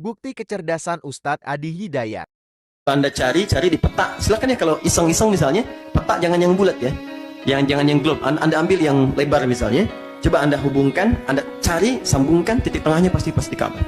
Bukti kecerdasan Ustadz Adi Hidayat. Anda cari di peta. Silakan ya kalau iseng-iseng misalnya, peta jangan yang bulat ya. Jangan yang globe. Anda ambil yang lebar misalnya. Coba Anda hubungkan, Anda cari, sambungkan, titik tengahnya pasti Ka'bah.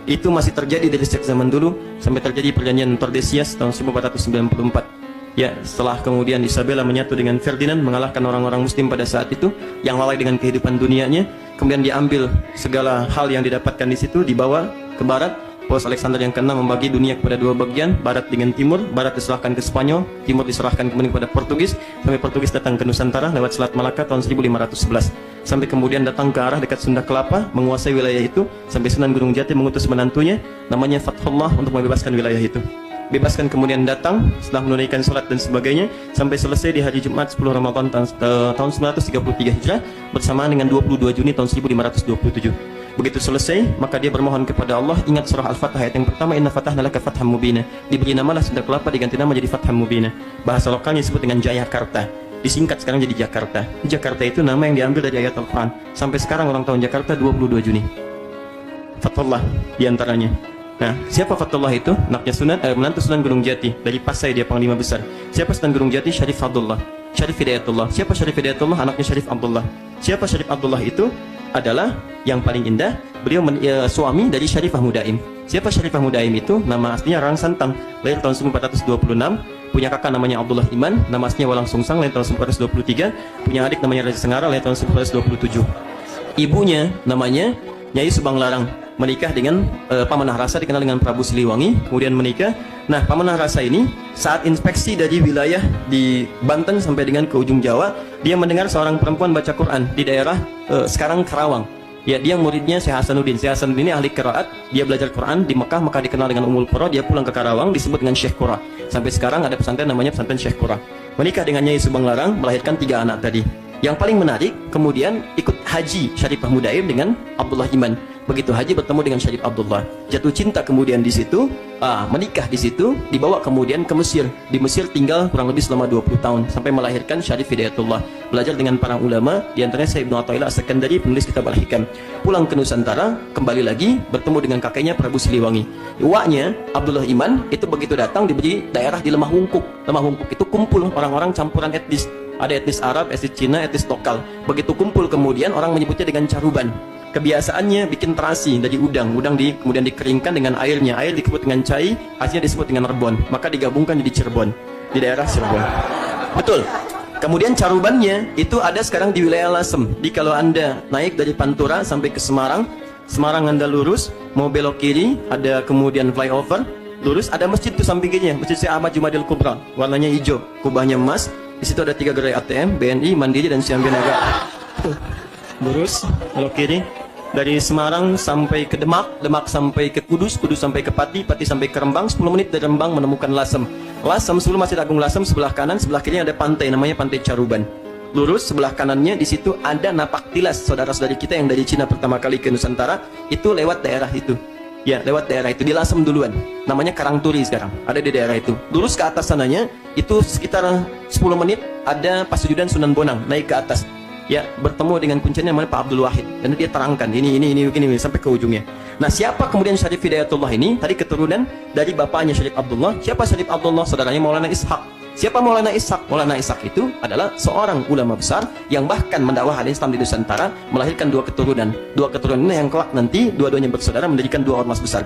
Itu masih terjadi dari sejak zaman dulu sampai terjadi perjanjian Tordesillas tahun 1494. Ya, setelah kemudian Isabella menyatu dengan Ferdinand, mengalahkan orang-orang muslim pada saat itu yang lalai dengan kehidupan dunianya, kemudian diambil segala hal yang didapatkan di situ, dibawa ke barat. Paus Alexander yang ke-6 membagi dunia kepada dua bagian, barat dengan timur. Barat diserahkan ke Spanyol, timur diserahkan kemudian kepada Portugis, sampai Portugis datang ke Nusantara lewat Selat Malaka tahun 1511. Sampai kemudian datang ke arah dekat Sunda Kelapa, menguasai wilayah itu, sampai Sunan Gunung Jati mengutus menantunya, namanya Fathullah, untuk membebaskan wilayah itu. Bebaskan kemudian datang setelah menunaikan salat dan sebagainya, sampai selesai di hari Jumat 10 Ramadan tahun 933 Hijrah bersamaan dengan 22 Juni tahun 1527. Begitu selesai, maka dia bermohon kepada Allah, ingat surah Al-Fatah ayat yang pertama, inna fatahna laka fatham mubina. Diberi namalah Sunda Kelapa, diganti nama jadi Fatham Mubina. Bahasa lokalnya disebut dengan Jayakarta. Disingkat sekarang jadi Jakarta. Jakarta itu nama yang diambil dari ayat Al-Quran. Sampai sekarang orang tahun Jakarta 22 Juni. Fathullah diantaranya. Nah, siapa Fathullah itu? Anaknya menantu Sunan Gunung Jati. Dari Pasai dia panglima besar. Siapa Sunan Gunung Jati? Syarif Abdullah. Syarif Hidayatullah. Siapa Syarif Hidayatullah? Anaknya Syarif Abdullah. Siapa Syarif Abdullah itu? Adalah yang paling indah, beliau suami dari Syarifah Mudaim. Siapa Syarifah Mudaim itu? Nama aslinya Rang Santang, lahir tahun 1426. Punya kakak namanya Abdullah Iman, nama aslinya Walang Sungsang, lahir tahun 1423. Punya adik namanya Raja Sengara, lahir tahun 1427. Ibunya namanya Nyai Subang Larang, menikah dengan Pamanah Rasa, dikenal dengan Prabu Siliwangi, kemudian menikah. Nah, Pamanah Rasa ini saat inspeksi dari wilayah di Banten sampai dengan ke ujung Jawa, dia mendengar seorang perempuan baca Quran di daerah sekarang Karawang. Ya, dia muridnya Syekh Hasanuddin. Syekh Hasanuddin ini ahli qiraat, dia belajar Quran di Mekah, maka dikenal dengan Ummul Qura. Dia pulang ke Karawang, disebut dengan Syekh Qura. Sampai sekarang ada pesantren namanya pesantren Syekh Qura. Menikah dengan Nyai Subang Larang, melahirkan 3 anak tadi. Yang paling menarik, kemudian ikut haji Syarifah Mudaim dengan Abdullah Iman. Begitu haji bertemu dengan Syarif Abdullah, jatuh cinta kemudian di situ, menikah di situ, dibawa kemudian ke Mesir. Di Mesir tinggal kurang lebih selama 20 tahun sampai melahirkan Syarif Hidayatullah. Belajar dengan para ulama, di antaranya Syekh Ibnu Athaillah As-Sakandari, penulis kitab Al-Hikam. Pulang ke Nusantara, kembali lagi bertemu dengan kakeknya Prabu Siliwangi. Uaknya Abdullah Iman itu begitu datang diberi daerah di Lemah Wungkuk. Lemah Wungkuk itu kumpul orang-orang campuran etnis. Ada etnis Arab, etnis Cina, etnis lokal. Begitu kumpul kemudian orang menyebutnya dengan caruban. Kebiasaannya bikin terasi dari udang. Kemudian dikeringkan dengan airnya. Air disebut dengan cai, hasilnya disebut dengan rebon. Maka digabungkan jadi Cirebon, di daerah Cirebon. Betul. Kemudian carubannya itu ada sekarang di wilayah Lasem. Jadi kalau Anda naik dari Pantura sampai ke Semarang, Anda lurus, mau belok kiri, ada kemudian flyover, lurus, ada masjid tuh samping kirinya, Masjid Syekh Ahmad Jumadil Kubra, warnanya hijau, kubahnya emas. Di situ ada 3 gerai ATM, BNI, Mandiri, dan Siam Binaga. Lurus, belok kiri. Dari Semarang sampai ke Demak, Demak sampai ke Kudus, Kudus sampai ke Pati, Pati sampai ke Rembang. 10 menit dari Rembang menemukan Lasem. Lasem, sebelum Masjid Agung Lasem, sebelah kanan, sebelah kirinya ada pantai, namanya Pantai Caruban. Lurus, sebelah kanannya di situ ada Napak Tilas, saudara-saudari kita yang dari Cina pertama kali ke Nusantara, itu lewat daerah itu. Ya, lewat daerah itu, di Lasem duluan. Namanya Karangturi sekarang, ada di daerah itu. Lurus ke atas sananya, itu sekitar 10 menit, ada Pasujudan Sunan Bonang, naik ke atas. Ya, bertemu dengan kuncinya namanya Pak Abdul Wahid. Dan dia terangkan, ini, sampai ke ujungnya. Nah, siapa kemudian Syarif Hidayatullah ini? Tadi keturunan dari bapaknya Syarif Abdullah. Siapa Syarif Abdullah? Saudaranya Maulana Ishaq. Siapa Maulana Ishaq? Maulana Ishaq itu adalah seorang ulama besar yang bahkan mendakwah Islam di Nusantara, melahirkan 2 keturunan. 2 keturunan yang kelak nanti dua-duanya bersaudara mendirikan 2 ormas besar.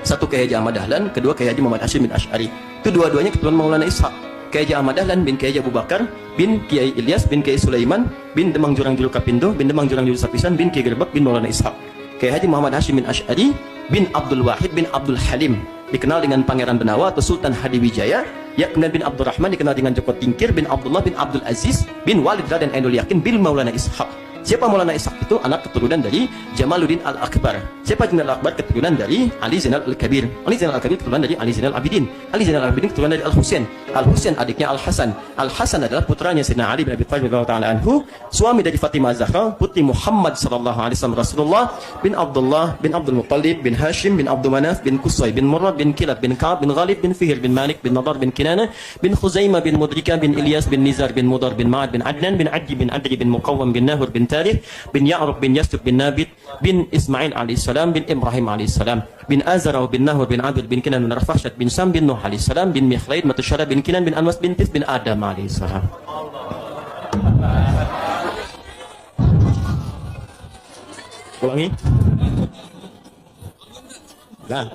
Satu Kiai Haji Ahmad Dahlan, kedua Kiai Haji Muhammad Hashim bin Asy'ari. Itu dua-duanya keturunan Maulana Ishaq. Kiai Haji Ahmad Dahlan bin Kiai Haji Abu Bakar bin Kiai Ilyas bin Kiai Sulaiman bin Demang Jurang Juru Kapindo bin Demang Jurang Juru Sapisan bin Kiai Gerbek bin Maulana Ishaq. Kiai Haji Muhammad Hashim bin Asy'ari bin Abdul Wahid bin Abdul Halim, dikenal dengan Pangeran Benawa atau Sultan Hadiwijaya. Ya, kemudian bin Abdurrahman dikenal dengan Joko Tingkir bin Abdullah bin Abdul Aziz bin Walid Raden Ainul Yakin bin Maulana Ishaq. Siapa Maulana Ishaq itu? Anak keturunan dari Jamaluddin Al-Akbar. Siapa Jamaluddin Al-Akbar? Keturunan dari Ali Zainal Al-Kabir. Ali Zainal Al-Kabir keturunan dari Ali Zainal Abidin. Ali Zainal Abidin keturunan dari Al-Husain. Al-Husain adiknya Al-Hasan. Al-Hasan adalah putranya Sayyidina Ali bin Abi Thalib radhiyallahu ta'ala anhu, suami dari Fatimah Zahra, putri Muhammad sallallahu alaihi wasallam Rasulullah bin Abdullah bin Abdul Muttalib bin Hashim bin Abdul Manaf bin Qusay bin Murrad bin Kilab bin Ka'ab bin Ghalib bin Fihr bin Malik bin Nadar bin Kinana bin Khuzaimah bin Mudrika bin Ilyas bin Nizar bin Mudar bin Ma'ad bin Adnan bin Adji bin Adri bin Muqawwam bin Nahur bin Tarikh bin Ya'rub bin Yasub bin Nabit bin Ismail alaihissalam bin Ibrahim alaihissalam bin Azra bin Nahur bin Abdul bin Kinan bin Rafashad bin Sam bin Nuh alaihissalam bin Mikhlaid Matusyara bin Kinan bin Anwas bin Tis bin Adam alaihissalam. Ulangi. Nah.